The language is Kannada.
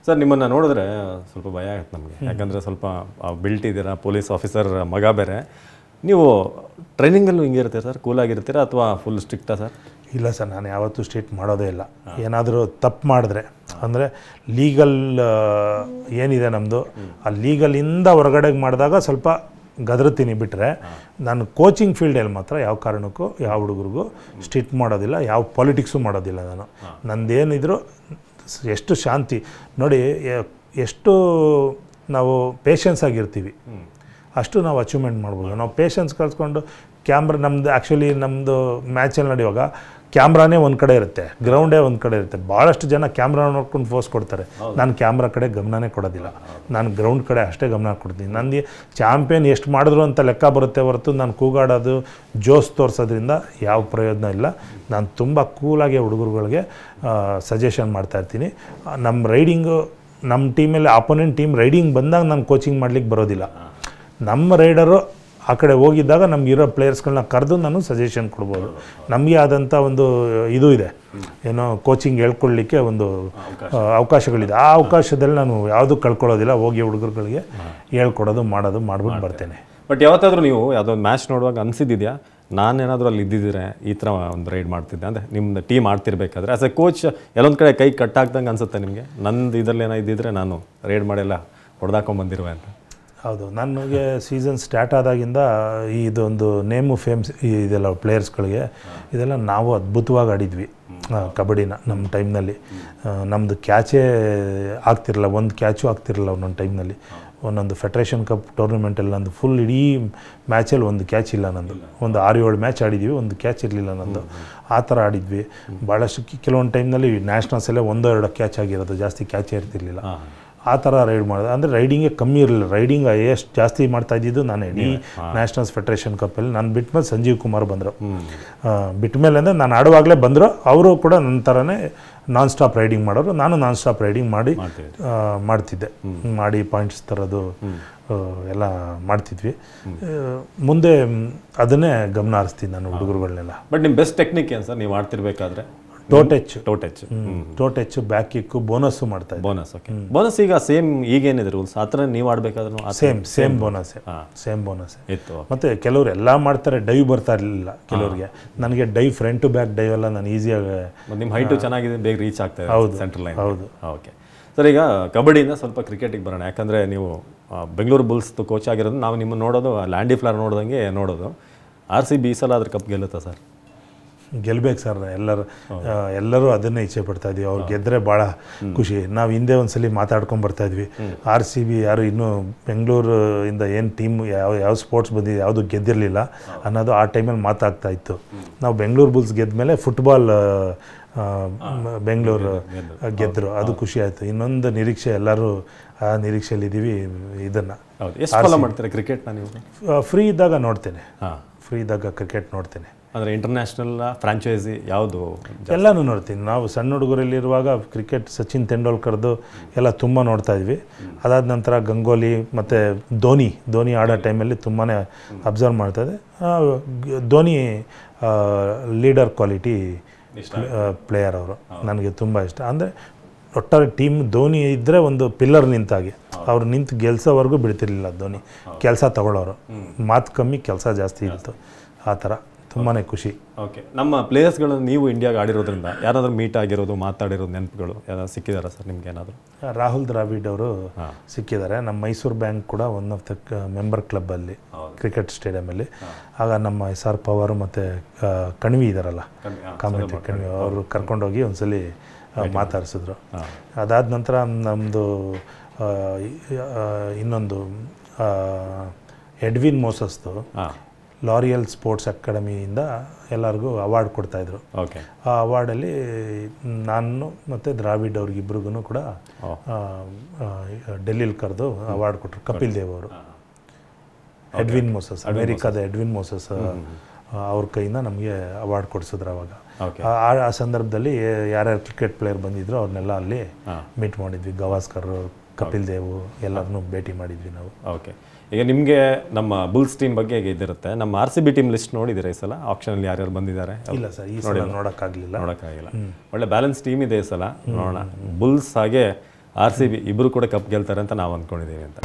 ಸರ್ ನಿಮ್ಮನ್ನು ನೋಡಿದ್ರೆ ಸ್ವಲ್ಪ ಭಯ ಆಗುತ್ತೆ ನಮಗೆ, ಯಾಕಂದರೆ ಸ್ವಲ್ಪ ಬಿಲ್ಟ್ ಇದ್ದೀರಾ, ಪೊಲೀಸ್ ಆಫೀಸರ್ ಮಗ ಬೇರೆ. ನೀವು ಟ್ರೈನಿಂಗಲ್ಲೂ ಹಿಂಗೆ ಇರ್ತೀರಾ ಸರ್, ಕೂಲಾಗಿರ್ತೀರಾ ಅಥವಾ ಫುಲ್ ಸ್ಟ್ರಿಕ್ಟಾ ಸರ್? ಇಲ್ಲ ಸರ್, ನಾನು ಯಾವತ್ತೂ ಸ್ಟ್ರಿಕ್ಟ್ ಮಾಡೋದೇ ಇಲ್ಲ. ಏನಾದರೂ ತಪ್ಪು ಮಾಡಿದ್ರೆ ಅಂದರೆ ಲೀಗಲ್ ಏನಿದೆ ನಮ್ಮದು, ಆ ಲೀಗಲಿಂದ ಹೊರಗಡೆಗೆ ಮಾಡಿದಾಗ ಸ್ವಲ್ಪ ಗದರ್ತೀನಿ. ಬಿಟ್ಟರೆ ನಾನು ಕೋಚಿಂಗ್ ಫೀಲ್ಡಲ್ಲಿ ಮಾತ್ರ ಯಾವ ಕಾರಣಕ್ಕೂ ಯಾವ ಹುಡುಗರಿಗೂ ಸ್ಟ್ರಿಕ್ಟ್ ಮಾಡೋದಿಲ್ಲ, ಯಾವ ಪಾಲಿಟಿಕ್ಸು ಮಾಡೋದಿಲ್ಲ. ನಾನು ನಂದೇನಿದ್ರು ಎಷ್ಟು ಶಾಂತಿ ನೋಡಿ, ಎಷ್ಟು ನಾವು ಪೇಷನ್ಸ್ ಆಗಿರ್ತೀವಿ ಅಷ್ಟು ನಾವು ಅಚೀವ್ಮೆಂಟ್ ಮಾಡ್ಬೋದು. ನಾವು ಪೇಷನ್ಸ್ ಕಲ್ತ್ಕೊಂಡು ಕ್ಯಾಮ್ರಾ ನಮ್ಮದು ಆ್ಯಕ್ಚುಲಿ ನಮ್ಮದು ಮ್ಯಾಚಲ್ಲಿ ನಡೆಯುವಾಗ ಕ್ಯಾಮ್ರಾನೇ ಒಂದು ಕಡೆ ಇರುತ್ತೆ, ಗ್ರೌಂಡೇ ಒಂದು ಕಡೆ ಇರುತ್ತೆ. ಭಾಳಷ್ಟು ಜನ ಕ್ಯಾಮ್ರಾ ನೋಡ್ಕೊಂಡು ಫೋರ್ಸ್ ಕೊಡ್ತಾರೆ. ನಾನು ಕ್ಯಾಮ್ರಾ ಕಡೆ ಗಮನನೇ ಕೊಡೋದಿಲ್ಲ, ನಾನು ಗ್ರೌಂಡ್ ಕಡೆ ಅಷ್ಟೇ ಗಮನ ಕೊಡ್ತೀನಿ. ನನಗೆ ಚಾಂಪಿಯನ್ ಎಷ್ಟು ಮಾಡಿದ್ರು ಅಂತ ಲೆಕ್ಕ ಬರುತ್ತೆ ಹೊರತು ನಾನು ಕೂಗಾಡೋದು ಜೋಸ್ ತೋರಿಸೋದ್ರಿಂದ ಯಾವ ಪ್ರಯೋಜನ ಇಲ್ಲ. ನಾನು ತುಂಬ ಕೂಲಾಗಿ ಹುಡುಗರುಗಳಿಗೆ ಸಜೆಷನ್ ಮಾಡ್ತಾಯಿರ್ತೀನಿ. ನಮ್ಮ ರೈಡಿಂಗು ನಮ್ಮ ಟೀಮಲ್ಲಿ ಆಪೋನೆಂಟ್ ಟೀಮ್ ರೈಡಿಂಗ್ ಬಂದಾಗ ನಾನು ಕೋಚಿಂಗ್ ಮಾಡ್ಲಿಕ್ಕೆ ಬರೋದಿಲ್ಲ. ನಮ್ಮ ರೈಡರು ಆ ಕಡೆ ಹೋಗಿದ್ದಾಗ ನಮಗಿರೋ ಪ್ಲೇಯರ್ಸ್ಗಳನ್ನ ಕರೆದು ನಾನು ಸಜೆಷನ್ ಕೊಡ್ಬೋದು. ನಮಗೆ ಆದಂಥ ಒಂದು ಇದು ಇದೆ, ಏನೋ ಕೋಚಿಂಗ್ ಹೇಳ್ಕೊಳ್ಳಿಕ್ಕೆ ಒಂದು ಅವಕಾಶಗಳಿದೆ. ಆ ಅವಕಾಶದಲ್ಲಿ ನಾನು ಯಾವುದೂ ಕಳ್ಕೊಳ್ಳೋದಿಲ್ಲ. ಹೋಗಿ ಹುಡುಗರುಗಳಿಗೆ ಹೇಳ್ಕೊಡೋದು ಮಾಡ್ಬಿಟ್ಟು ಬರ್ತೇನೆ. ಬಟ್ ಯಾವತ್ತಾದರೂ ನೀವು ಯಾವುದೊಂದು ಮ್ಯಾಚ್ ನೋಡುವಾಗ ಅನಿಸಿದ್ಯಾ, ನಾನೇನಾದರೂ ಅಲ್ಲಿ ಇದ್ದಿದ್ದರೆ ಈ ಥರ ಒಂದು ರೈಡ್ ಮಾಡ್ತಿದ್ದೆ ಅಂದರೆ ನಿಮ್ಮದು ಟೀಮ್ ಆಡ್ತಿರ್ಬೇಕಾದ್ರೆ ಆ್ಯಸ್ ಎ ಕೋಚ್ ಎಲ್ಲೊಂದು ಕಡೆ ಕೈ ಕಟ್ಟಾಗ್ದಂಗೆ ಅನಿಸುತ್ತೆ ನಿಮಗೆ, ನಂದು ಇದರಲ್ಲಿ ಏನೋ ಇದ್ದಿದ್ರೆ ನಾನು ರೈಡ್ ಮಾಡೆಲ್ಲ ಹೊಡೆದಾಕೊಂಡ್ಬಂದಿರುವೆ ಅಂತ? ಹೌದು, ನನಗೆ ಸೀಸನ್ ಸ್ಟಾರ್ಟ್ ಆದಾಗಿಂದ ಇದೊಂದು ನೇಮು ಫೇಮ್ಸ್ ಇದೆಲ್ಲ ಪ್ಲೇಯರ್ಸ್ಗಳಿಗೆ ಇದೆಲ್ಲ ನಾವು ಅದ್ಭುತವಾಗಿ ಆಡಿದ್ವಿ ಕಬಡ್ಡಿನ. ನಮ್ಮ ಟೈಮ್ನಲ್ಲಿ ನಮ್ಮದು ಕ್ಯಾಚೇ ಆಗ್ತಿರಲಿಲ್ಲ, ಒಂದು ಕ್ಯಾಚು ಆಗ್ತಿರಲಿಲ್ಲ ಒಂದೊಂದು ಟೈಮ್ನಲ್ಲಿ. ಒಂದೊಂದು ಫೆಡರೇಷನ್ ಕಪ್ ಟೂರ್ನಮೆಂಟಲ್ಲಿ ನಂದು ಫುಲ್ ಇಡೀ ಮ್ಯಾಚಲ್ಲಿ ಒಂದು ಕ್ಯಾಚ್ ಇಲ್ಲ ನಂದು. ಒಂದು 6-7 ಮ್ಯಾಚ್ ಆಡಿದ್ವಿ, ಒಂದು ಕ್ಯಾಚ್ ಇರಲಿಲ್ಲ ನಂದು. ಆ ಥರ ಆಡಿದ್ವಿ ಭಾಳಷ್ಟು. ಕೆಲವೊಂದು ಟೈಮ್ನಲ್ಲಿ ನ್ಯಾಷನಲ್ಸಲ್ಲೇ 1-2 ಕ್ಯಾಚ್ ಆಗಿರೋದು, ಜಾಸ್ತಿ ಕ್ಯಾಚೇ ಇರ್ತಿರ್ಲಿಲ್ಲ. ಆ ಥರ ರೈಡ್ ಮಾಡೋದು ಅಂದರೆ ರೈಡಿಂಗೇ ಕಮ್ಮಿ ಇರಲಿಲ್ಲ. ರೈಡಿಂಗ್ ಎಷ್ಟು ಜಾಸ್ತಿ ಮಾಡ್ತಾ ಇದ್ದಿದ್ದು ನಾನೇ ಇಡೀ ನ್ಯಾಷನಲ್ಸ್ ಫೆಡರೇಷನ್ ಕಪ್ಪಲ್ಲಿ. ನಾನು ಬಿಟ್ಮೇಲೆ ಸಂಜೀವ್ ಕುಮಾರ್ ಬಂದರು. ಬಿಟ್ಮೇಲೆ ಅಂದರೆ ನಾನು ಆಡುವಾಗಲೇ ಬಂದರು. ಅವರು ಕೂಡ ನನ್ನ ಥರನೇ ನಾನ್ ಸ್ಟಾಪ್ ರೈಡಿಂಗ್ ಮಾಡೋರು. ನಾನು ನಾನ್ ಸ್ಟಾಪ್ ರೈಡಿಂಗ್ ಮಾಡ್ತಿದ್ದೆ. ಮಾಡಿ ಪಾಯಿಂಟ್ಸ್ ತರೋದು ಎಲ್ಲ ಮಾಡ್ತಿದ್ವಿ. ಮುಂದೆ ಅದನ್ನೇ ಗಮನ ಹರಿಸ್ತೀನಿ ನಾನು ಹುಡುಗರುಗಳನ್ನೆಲ್ಲ. ಬಟ್ ನಿಮ್ಮ ಬೆಸ್ಟ್ ಟೆಕ್ನಿಕ್ ಏನು ಸರ್ ನೀವು ಆಡ್ತಿರ್ಬೇಕಾದ್ರೆ? ಟೋ ಟಚ್ ಬ್ಯಾಕ್ ಕಿಕ್ಕು ಬೋನಸ್ಸು ಮಾಡ್ತಾ ಇದ್ದೆ. Bonus, okay. ಬೋನಸ್ ಈಗ ಸೇಮ್ ಈಗೇನಿದೆ ರೂಲ್ಸ್ ಆ ಥರ ನೀವು ಆಡಬೇಕಾದ್ರೂ ಸೇಮ್ ಬೋನಸ್ ಇತ್ತು. ಮತ್ತು ಕೆಲವರು ಎಲ್ಲ ಮಾಡ್ತಾರೆ, ಡೈವ್ ಬರ್ತಾ ಇರಲಿಲ್ಲ ಕೆಲವರಿಗೆ. ನನಗೆ dive front to back dive ಎಲ್ಲ ನಾನು ಈಸಿಯಾಗಿ, ನಿಮ್ಮ ಹೈಟು ಚೆನ್ನಾಗಿದೆ, ಬೇಗ ರೀಚ್ ಆಗ್ತಾ ಇದೆ. ಹೌದು, ಸೆಂಟ್ರಲ್ ಲೈನ್. ಹೌದು. ಓಕೆ ಸರ್, ಈಗ ಕಬಡ್ಡಿಯಿಂದ ಸ್ವಲ್ಪ ಕ್ರಿಕೆಟಿಗೆ ಬರೋಣ. ಯಾಕಂದರೆ ನೀವು ಬೆಂಗಳೂರು ಬುಲ್ಸ್ದು ಕೋಚ್ ಆಗಿರೋದು ನಾವು ನಿಮ್ಮನ್ನು ನೋಡೋದು ಲ್ಯಾಂಡಿ ಫ್ಲವರ್ ನೋಡ್ದಂಗೆ ನೋಡೋದು. RCB ಈ ಸಲ ಅದ್ರ ಕಪ್ ಗೆಲ್ಲುತ್ತಾ ಸರ್? ಗೆಲ್ಬೇಕು ಸರ್. ಎಲ್ಲರೂ ಅದನ್ನೇ ಇಚ್ಛೆ ಪಡ್ತಾ ಇದ್ವಿ. ಅವ್ರು ಗೆದ್ದರೆ ಭಾಳ ಖುಷಿ. ನಾವು ಹಿಂದೆ ಒಂದ್ಸಲಿ ಮಾತಾಡ್ಕೊಂಡು ಬರ್ತಾ ಇದ್ವಿ, RCB ಯಾರು ಇನ್ನೂ ಬೆಂಗಳೂರು ಇಂದ ಏನು ಟೀಮ್ ಯಾವ ಸ್ಪೋರ್ಟ್ಸ್ ಬಂದಿದೆ ಯಾವುದು ಗೆದ್ದಿರಲಿಲ್ಲ ಅನ್ನೋದು ಆ ಟೈಮಲ್ಲಿ ಮಾತಾಗ್ತಾ ಇತ್ತು. ನಾವು ಬೆಂಗಳೂರು ಬುಲ್ಸ್ ಗೆದ್ದ ಮೇಲೆ ಫುಟ್ಬಾಲ್ ಬೆಂಗಳೂರು ಗೆದ್ದರು, ಅದು ಖುಷಿ ಆಯಿತು. ಇನ್ನೊಂದು ನಿರೀಕ್ಷೆ, ಎಲ್ಲರೂ ಆ ನಿರೀಕ್ಷೆಯಲ್ಲಿದ್ದೀವಿ. ಇದನ್ನು ಎಷ್ಟು ಫಾಲೋ ಮಾಡ್ತಾರೆ ಕ್ರಿಕೆಟ್ನ ನೀವು? ಫ್ರೀ ಇದ್ದಾಗ ನೋಡ್ತೇನೆ, ಫ್ರೀ ಇದ್ದಾಗ ಕ್ರಿಕೆಟ್ ನೋಡ್ತೇನೆ. ಅಂದರೆ ಇಂಟರ್ನ್ಯಾಷನಲ್ ಫ್ರಾಂಚೈಸಿ ಯಾವುದು? ಎಲ್ಲನೂ ನೋಡ್ತೀನಿ. ನಾವು ಸಣ್ಣ ಹುಡುಗರಲ್ಲಿರುವಾಗ ಕ್ರಿಕೆಟ್ ಸಚಿನ್ ತೆಂಡೂಲ್ಕರ್ದು ಎಲ್ಲ ತುಂಬ ನೋಡ್ತಾ ಇದ್ವಿ. ಅದಾದ ನಂತರ ಗಂಗೋಲಿ ಮತ್ತು ಧೋನಿ ಆಡೋ ಟೈಮಲ್ಲಿ ತುಂಬಾ ಅಬ್ಸರ್ವ್ ಮಾಡ್ತಾಯಿದ್ದೆ. ಧೋನಿ ಲೀಡರ್ ಕ್ವಾಲಿಟಿ ಪ್ಲೇಯರ್ ಅವರು, ನನಗೆ ತುಂಬ ಇಷ್ಟ. ಅಂದರೆ ಒಟ್ಟಾರೆ ಟೀಮ್ ಧೋನಿ ಇದ್ದರೆ ಒಂದು ಪಿಲ್ಲರ್ ನಿಂತಾಗಿ, ಅವ್ರು ನಿಂತು ಗೆಲ್ಸೋವರೆಗೂ ಬಿಡ್ತಿರ್ಲಿಲ್ಲ. ಧೋನಿ ಕೆಲಸ ತಗೊಳ್ಳೋರು, ಮಾತು ಕಮ್ಮಿ ಕೆಲಸ ಜಾಸ್ತಿ ಇತ್ತು. ಆ ಥರ ತುಂಬಾ ಖುಷಿ. ಓಕೆ, ನಮ್ಮ ಪ್ಲೇಯರ್ಸ್ಗಳು ನೀವು ಇಂಡಿಯಾಗೆ ಆಡಿರೋದ್ರಿಂದ ಯಾರಾದರೂ ಮೀಟ್ ಆಗಿರೋದು, ಮಾತಾಡಿರೋದು ನೆನಪುಗಳು ಯಾರು ಸಿಕ್ಕಿದಾರಾ ಸರ್ ನಿಮ್ಗೆ ಏನಾದರೂ? ರಾಹುಲ್ ದ್ರಾವಿಡ್ ಅವರು ಸಿಕ್ಕಿದ್ದಾರೆ. ನಮ್ಮ ಮೈಸೂರು ಬ್ಯಾಂಕ್ ಕೂಡ ಒನ್ ಆಫ್ ದ ಮೆಂಬರ್ ಕ್ಲಬ್ಬಲ್ಲಿ ಕ್ರಿಕೆಟ್ ಸ್ಟೇಡಿಯಮಲ್ಲಿ. ಆಗ ನಮ್ಮ SR ಪವರ್ ಮತ್ತು ಕಣ್ವಿ ಇದ್ದಾರಲ್ಲ, ಕಾಮೆಂಟ್ರಿ ಕಣ್ವಿ, ಅವರು ಕರ್ಕೊಂಡೋಗಿ ಒಂದ್ಸಲಿ ಮಾತಾಡಿಸಿದ್ರು. ಅದಾದ ನಂತರ ನಮ್ಮದು ಇನ್ನೊಂದು ಎಡ್ವಿನ್ ಮೋಸಸ್ದು ಲಾರಿಯಲ್ ಸ್ಪೋರ್ಟ್ಸ್ ಅಕಾಡೆಮಿಯಿಂದ ಎಲ್ಲರಿಗೂ ಅವಾರ್ಡ್ ಕೊಡ್ತಾಯಿದ್ರು. ಓಕೆ, ಆ ಅವಾರ್ಡಲ್ಲಿ ನಾನು ಮತ್ತು ದ್ರಾವಿಡ್ ಅವ್ರಿಗಿಬ್ರಿಗೂ ಕೂಡ ಡೆಲ್ಲಿಲಿ ಕರೆದು ಅವಾರ್ಡ್ ಕೊಟ್ಟರು. ಕಪಿಲ್ ದೇವ್ ಅವರು, ಎಡ್ವಿನ್ ಮೋಸಸ್, ಅಮೇರಿಕಾದ ಎಡ್ವಿನ್ ಮೋಸಸ್ ಅವ್ರ ಕೈಯಿಂದ ನಮಗೆ ಅವಾರ್ಡ್ ಕೊಡಿಸಿದ್ರು. ಅವಾಗ ಆ ಸಂದರ್ಭದಲ್ಲಿ ಯಾರ್ಯಾರು ಕ್ರಿಕೆಟ್ ಪ್ಲೇಯರ್ ಬಂದಿದ್ರು ಅವ್ರನ್ನೆಲ್ಲ ಅಲ್ಲಿ ಮೀಟ್ ಮಾಡಿದ್ವಿ. ಗವಾಸ್ಕರ್, ಕಪಿಲ್ ದೇವ್ ಎಲ್ಲರನ್ನೂ ಭೇಟಿ ಮಾಡಿದ್ವಿ ನಾವು. ಓಕೆ, ಈಗ ನಿಮಗೆ ನಮ್ಮ ಬುಲ್ಸ್ ಟೀಮ್ ಬಗ್ಗೆ ಹೇಗೆ ಇದಿರುತ್ತೆ? ನಮ್ಮ RCB ಟೀಮ್ ಲಿಸ್ಟ್ ನೋಡಿದ್ದೀರಾ ಈ ಸಲ? ಆಪ್ಷನಲ್ಲಿ ಯಾರ್ಯಾರು ಬಂದಿದ್ದಾರೆ? ಇಲ್ಲ ಸರ್, ಈ ಸಲ ನೋಡೋಕ್ಕಾಗಲಿಲ್ಲ. ಒಳ್ಳೆ ಬ್ಯಾಲೆನ್ಸ್ ಟೀಮ್ ಇದೆ ಈ ಸಲ. ನೋಡೋಣ. ಬುಲ್ಸ್ ಹಾಗೆ RCB ಇಬ್ಬರು ಕೂಡ ಕಪ್ ಗೆಲ್ತಾರೆ ಅಂತ ನಾವು ಅಂದ್ಕೊಂಡಿದ್ದೀವಿ ಅಂತ.